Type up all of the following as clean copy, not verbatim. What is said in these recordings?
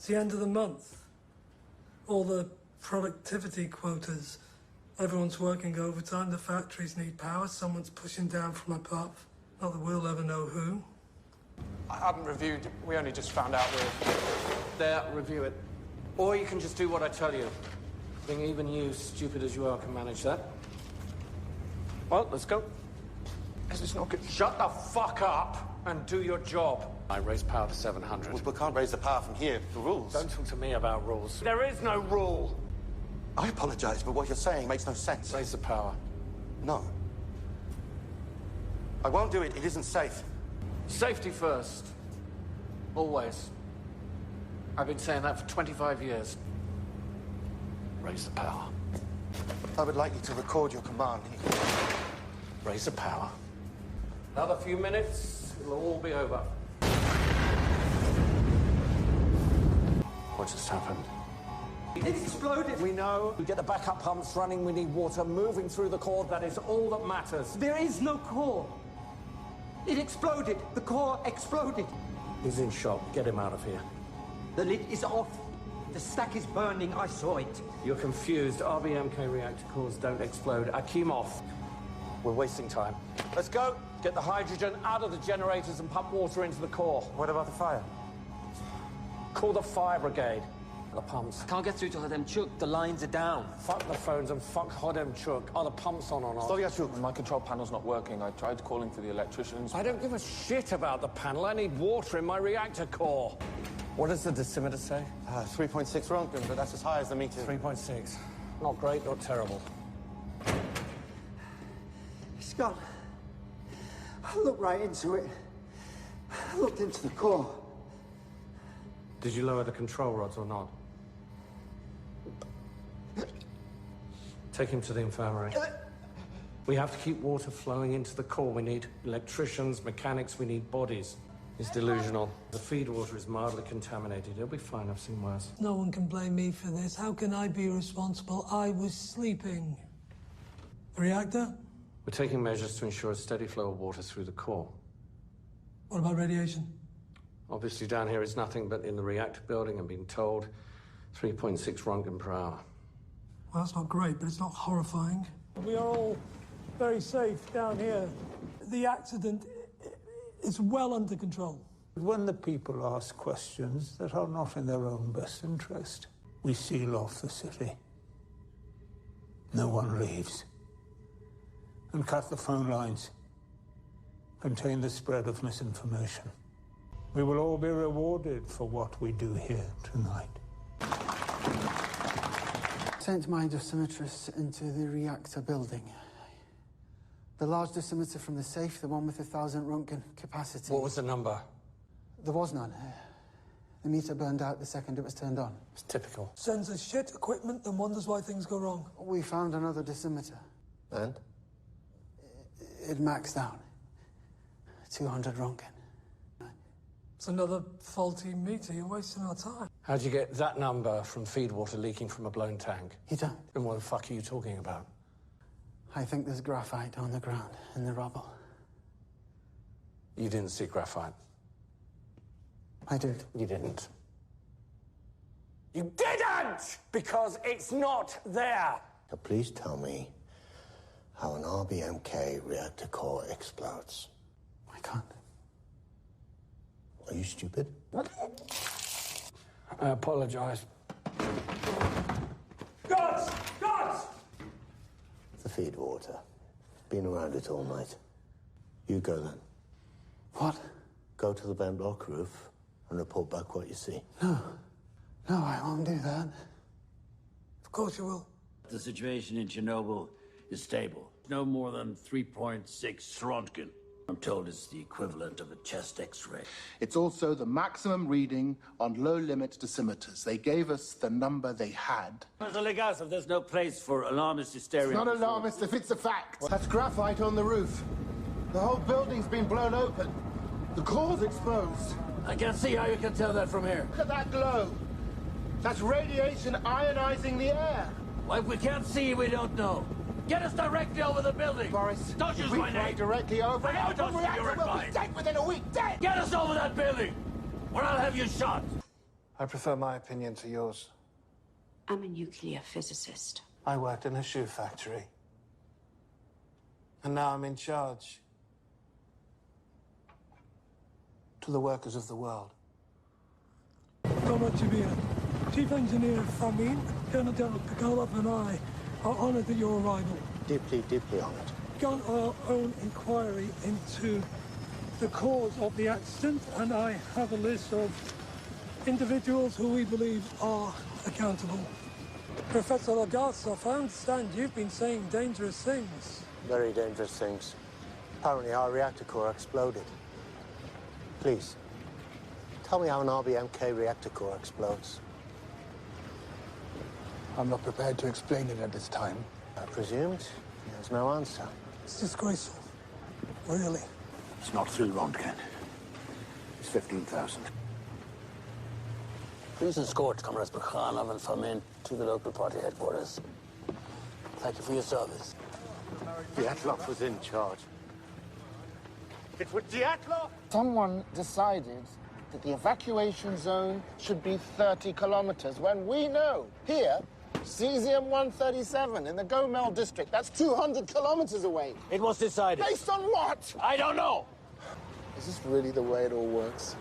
It's the end of the month. All the productivity quotas. Everyone's working overtime, the factories need power, someone's pushing down from above. Not that we'll ever know who. I haven't reviewed, we only just found out we're there, review it. Or you can just do what I tell you. I think even you, stupid as you are, can manage that. Well, let's go. This is not good. Shut the fuck up and do your job. I raise power to 700. Well, we can't raise the power from here. The rules. Don't talk to me about rules. There is no rule. I apologize, but what you're saying makes no sense. Raise the power. No. I won't do it. It isn't safe. Safety first. Always. I've been saying that for 25 years. Raise the power. I would like you to record your command. Raise the power. Another few minutes, it'll all be over. What just happened? It exploded. We know. We get the backup pumps running. We need water moving through the core. That is all that matters. There is no core. It exploded. The core exploded. He's in shock. Get him out of here. The lid is off. The stack is burning. I saw it. You're confused. RBMK reactor cores don't explode. Akimov. We're wasting time. Let's go. Get the hydrogen out of the generators and pump water into the core. What about the fire? Call the fire brigade. The pumps. Can't get through to Hodemchuk. The lines are down. Fuck the phones and fuck Hodemchuk. Are the pumps on or not? Stolyachuk. My control panel's not working. I tried calling for the electricians. I don't give a shit about the panel. I need water in my reactor core. What does the dosimeter say? 3.6 Roengten, but that's as high as the meter. 3.6. Not great, not terrible. It's gone. I looked right into it. I looked into the core. Did you lower the control rods or not? Take him to the infirmary. We have to keep water flowing into the core. We need electricians, mechanics, we need bodies. He's delusional. The feed water is mildly contaminated. He'll be fine, I've seen worse. No one can blame me for this. How can I be responsible? I was sleeping. The reactor? We're taking measures to ensure a steady flow of water through the core. What about radiation? Obviously down here it's nothing, but in the reactor building I'm being told 3.6 Roentgen per hour. Well, that's not great, but it's not horrifying. We are all very safe down here. The accident is well under control. When the people ask questions that are not in their own best interest, we seal off the city. No one leaves. And cut the phone lines. Contain the spread of misinformation. We will all be rewarded for what we do here tonight. Sent my dosimetrist into the reactor building. The large dosimeter from the safe, the one with 1,000 Roentgen capacity. What was the number? There was none. The meter burned out the second it was turned on. It's typical. Sends us shit equipment and wonders why things go wrong. We found another dosimeter. And? It maxed out. 200 Roentgen. It's another faulty meter. You're wasting our time. How'd you get that number from feed water leaking from a blown tank? You don't? And what the fuck are you talking about? I think there's graphite on the ground in the rubble. You didn't see graphite. I did. You didn't. You didn't! Because it's not there! Now please tell me how an RBMK reactor core explodes. I can't. Are you stupid? I apologize. Guards! Guards! The feed water. Been around it all night. You go then. What? Go to the vent block roof and report back what you see. No. No, I won't do that. Of course you will. The situation in Chernobyl is stable. No more than 3.6 Roentgen. I'm told it's the equivalent of a chest X-ray. It's also the maximum reading on low-limit dosimeters. They gave us the number they had. Mr. Legasov, there's no place for alarmist hysteria. It's not alarmist if it's a fact. That's graphite on the roof. The whole building's been blown open. The core's exposed. I can't see how you can tell that from here. Look at that glow. That's radiation ionizing the air. Well, if we can't see, we don't know. Get us directly over the building. Boris, don't use my name. Directly over. I know, don't see your we'll be advice. dead within a week. Dead. Get us over that building, or I'll have you shot. I prefer my opinion to yours. I'm a nuclear physicist. I worked in a shoe factory. And now I'm in charge. To the workers of the world. Comrade Jabir, Chief Engineer Famin, Colonel General Pikolov and I are honoured at your arrival. Deeply, deeply honoured. Begun our own inquiry into the cause of the accident, and I have a list of individuals who we believe are accountable. Professor Legasov, I understand you've been saying dangerous things. Very dangerous things. Apparently our reactor core exploded. Please, tell me how an RBMK reactor core explodes. I'm not prepared to explain it at this time. I presumed there's no answer. It's disgraceful. Really. It's not 3 Roentgen. It's 15,000. Please escort Comrades Bakhanov and Famin to the local party headquarters. Thank you for your service. Dyatlov was in charge. It was Dyatlov! Someone decided that the evacuation zone should be 30 kilometers, when we know here, Cesium-137 in the Gomel district, that's 200 kilometers away. It was decided. Based on what? I don't know! Is this really the way it all works?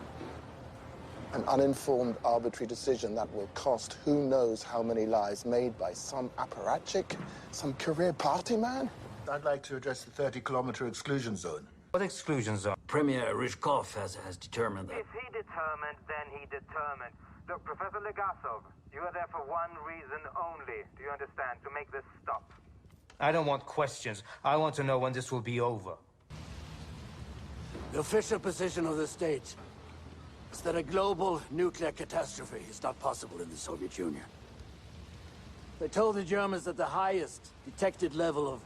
An uninformed, arbitrary decision that will cost who knows how many lives made by some apparatchik, some career party man? I'd like to address the 30-kilometer exclusion zone. What exclusion zone? Premier Ryzhkov has determined that. If he determined, then he determined. Look, Professor Legasov, you are there for one reason only. Do you understand? To make this stop. I don't want questions. I want to know when this will be over. The official position of the state is that a global nuclear catastrophe is not possible in the Soviet Union. They told the Germans that the highest detected level of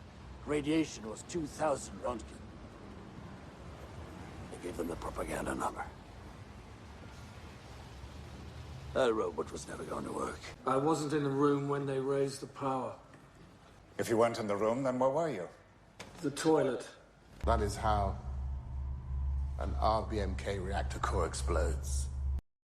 radiation was 2,000 Roentgen. They gave them the propaganda number. That robot was never going to work. I wasn't in the room when they raised the power. If you weren't in the room, then where were you? The toilet. That is how an RBMK reactor core explodes.